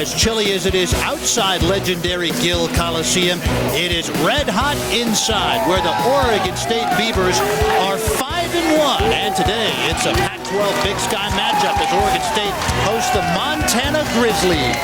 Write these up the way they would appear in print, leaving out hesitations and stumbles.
As chilly as it is outside legendary Gill Coliseum, it is red hot inside, where the Oregon State Beavers are 5-1. And today, it's a Pac-12 Big Sky matchup as Oregon State hosts the Montana Grizzlies.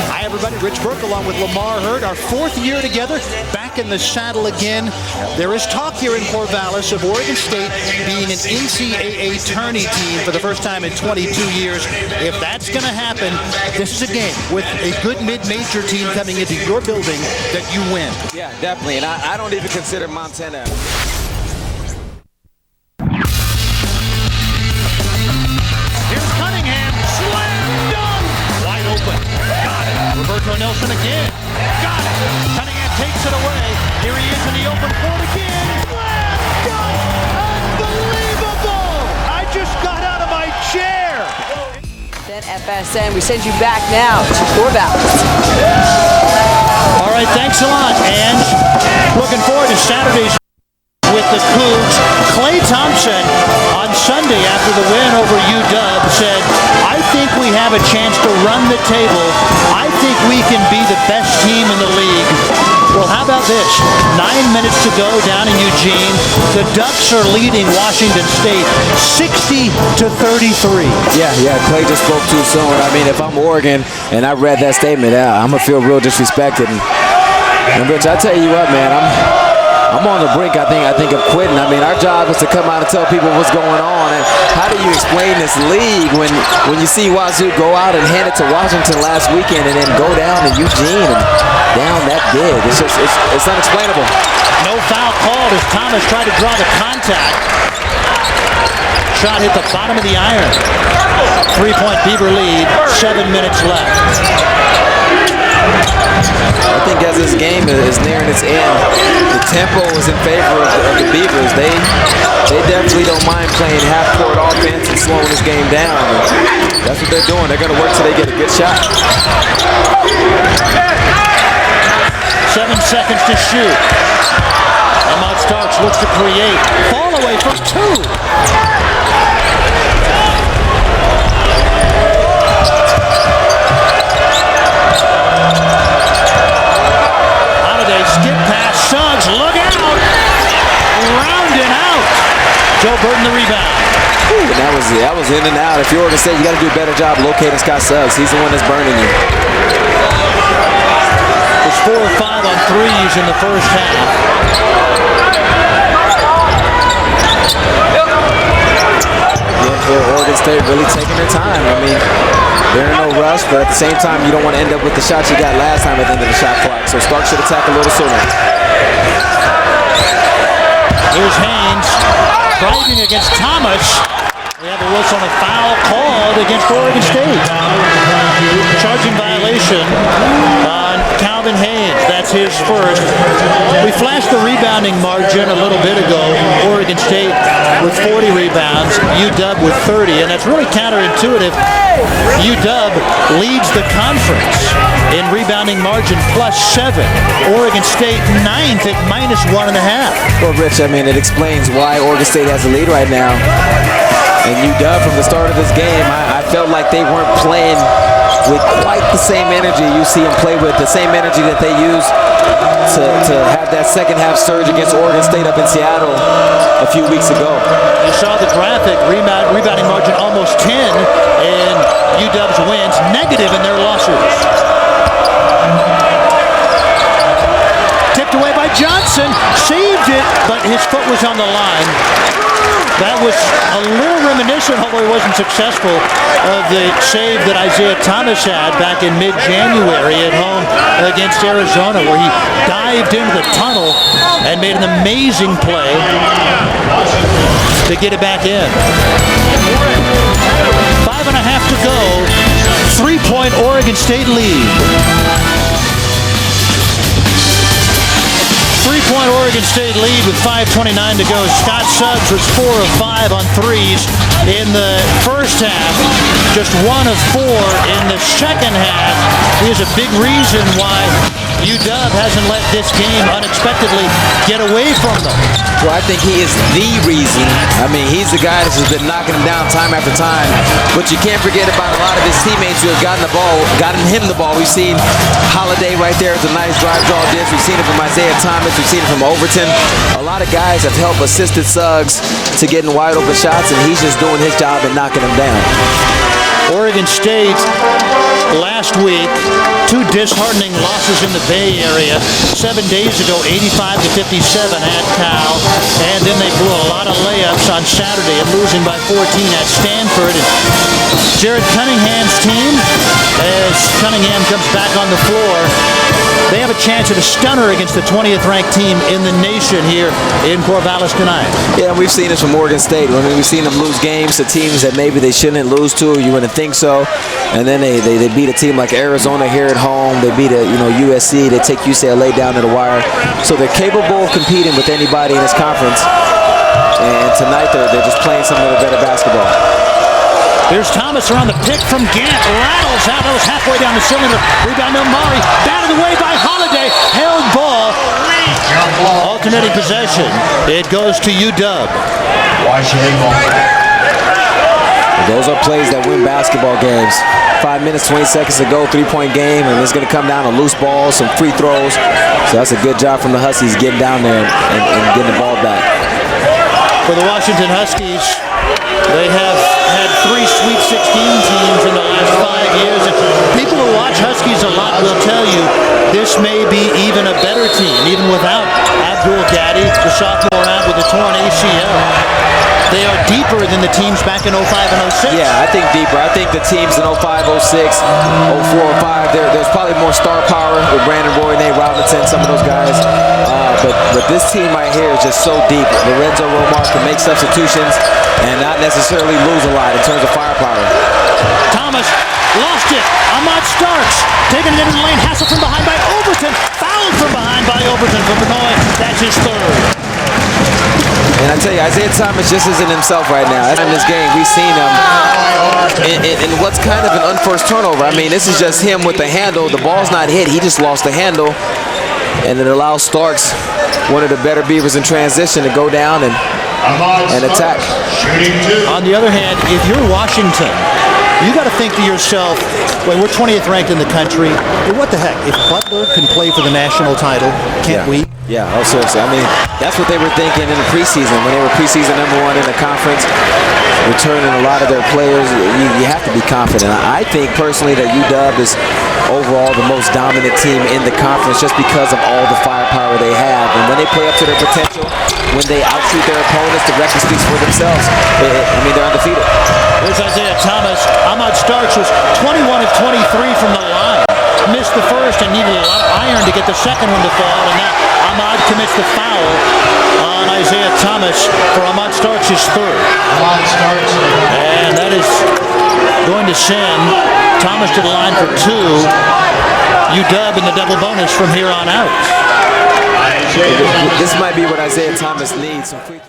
Hi, everybody. Rich Burk along with Lamar Hurd. Our fourth year together, back in the saddle again. There is talk here in Corvallis of Oregon State being an NCAA tourney team for the first time in 22 years. If that's going to happen, this is a game with a good mid-major team coming into your building that you win. Yeah, definitely. And I don't even consider Montana. Here's Cunningham. Slam dunk. Wide open. Got it. Roberto Nelson again. Got it. Cunningham takes it away. Here he is in the open court again. Slam dunk. Unbelievable. I just got out of my chair. Then FSN, we send you back now to Corvallis. All right, thanks a lot. And looking forward to Saturday's with the Cougs. Klay Thompson on Sunday after the win over UW said, I think we have a chance to run the table. I think we can be the best team in the league. Well, how about this? 9 minutes to go down in Eugene. The Ducks are leading Washington State 60-33. Yeah, Klay just spoke too soon. I mean, if I'm Oregon and I read that statement, I'm going to feel real disrespected. And Rich, I tell you what, man, I'm on the brink, I think of quitting. I mean, our job is to come out and tell people what's going on. And how do you explain this league when you see Wazoo go out and hand it to Washington last weekend and then go down to Eugene and down that big? It's just, it's unexplainable. No foul called as Thomas tried to draw the contact. Shot hit the bottom of the iron. 3-point Beaver lead, 7 minutes left. I think as this game is nearing its end, the tempo is in favor of the Beavers. They definitely don't mind playing half-court offense and slowing this game down. And that's what they're doing. They're going to work till they get a good shot. 7 seconds to shoot. Ahmad Starks looks to create. Fall away from two. Skip pass, Suggs, look out! Rounding out. Joe Burton the rebound. Ooh, and that was in and out. If you're Oregon State, you got to do a better job locating Scott Suggs. He's the one that's burning you. There's 4 or 5 on threes in the first half. Yeah, Oregon State really taking their time. I mean, they're in no rush, but at the same time, you don't want to end up with the shots you got last time at the end of the shot clock. So Stark should attack a little sooner. Here's Haynes driving against Thomas. We have a whistle on a foul called against Oregon State. Charging violation on Calvin Haynes. That's his first. We flashed the rebounding margin a little bit ago. Oregon State with 40 rebounds, UW with 30, and that's really counterintuitive. UW leads the conference in rebounding margin +7. Oregon State 9th at -1.5. Well, Rich, I mean, it explains why Oregon State has a lead right now. And UW, from the start of this game, I felt like they weren't playing with quite the same energy you see them play with, the same energy that they used to have that second half surge against Oregon State up in Seattle a few weeks ago. You saw the graphic, rebounding margin almost 10 in UW's wins, negative in their losses. Tipped away by Johnson, saved it, but his foot was on the line. That was a little reminiscent, although he wasn't successful, of the save that Isaiah Thomas had back in mid-January at home against Arizona, where he dived into the tunnel and made an amazing play to get it back in. 5.5 to go. 3-point Oregon State lead. 3-point Oregon State lead with 5:29 to go. Scott Suggs was 4 of 5 on threes in the first half. Just 1 of 4 in the second half. He is a big reason why UW hasn't let this game unexpectedly get away from them. Well, I think he is the reason. I mean, he's the guy that's been knocking him down time after time. But you can't forget about a lot of his teammates who have gotten him the ball. We've seen Holiday right there. It's a nice drive draw dish. We've seen it from Isaiah Thomas. We've seen it from Overton. A lot of guys have helped assisted Suggs to getting wide open shots, and he's just doing his job and knocking them down. Oregon State last week, 2 disheartening losses in the Bay Area. 7 days ago, 85-57 at Cal, and then they blew a lot of layups on Saturday and losing by 14 at Stanford. And Jared Cunningham's team, as Cunningham comes back on the floor, they have a chance at a stunner against the 20th ranked team in the nation here in Corvallis tonight. Yeah, we've seen this from Oregon State. I mean, we've seen them lose games to teams that maybe they shouldn't lose to. You wouldn't think so. And then they beat a team like Arizona here at home. They beat USC. They take UCLA down to the wire. So they're capable of competing with anybody in this conference. And tonight they're just playing some of the better basketball. There's Thomas around the pick from Gant. Rattles out. That was halfway down the cylinder. Rebound to Amari. Batted away by Holiday. Held ball. Alternating possession. It goes to UW. Those are plays that win basketball games. 5 minutes, 20 seconds to go, 3-point game, and it's going to come down to loose balls, some free throws. So that's a good job from the Huskies getting down there and getting the ball back. For the Washington Huskies, they have had 3 Sweet 16 teams in the last 5 years. And people who watch Huskies a lot will tell you this may be even a better team, even without Abdul Gaddy, the sophomore out with a torn ACL. They are deeper than the teams back in 05 and 06. Yeah, I think deeper. I think the teams in 05, 06, 04, 05, there's probably more star power with Brandon Roy, Nate Robinson, some of those guys. But this team right here is just so deep. Lorenzo Romar can make substitutions and not necessarily lose a lot in terms of firepower. Thomas lost it. Ahmad Starks taking it into the lane. Hassel from behind by Overton. Fouled from behind by Overton from Benoit. That's his 3rd. And I tell you, Isaiah Thomas just isn't himself right now. In this game, we've seen him in what's kind of an unforced turnover. I mean, this is just him with the handle. The ball's not hit. He just lost the handle. And it allows Starks, one of the better Beavers in transition, to go down and attack. On the other hand, if you're Washington, you got to think to yourself, well, we're 20th ranked in the country. What the heck? If Butler can play for the national title, can't we? Yeah, oh, seriously. I mean, that's what they were thinking in the preseason when they were preseason #1 in the conference, returning a lot of their players. You have to be confident. I think personally that UW is overall the most dominant team in the conference just because of all the firepower they have. And when they play up to their potential, when they outshoot their opponents, the record speaks for themselves. I mean, they're undefeated. There's Isaiah Thomas. Ahmad Starks was 21 of 23 from the line. Missed the first and needed a lot of iron to get the second one to fall. And now Ahmad commits the foul on Isaiah Thomas for Ahmad Starks' 3rd. And that is going to send Thomas to the line for 2. UW in the double bonus from here on out. This might be what Isaiah Thomas needs. Some free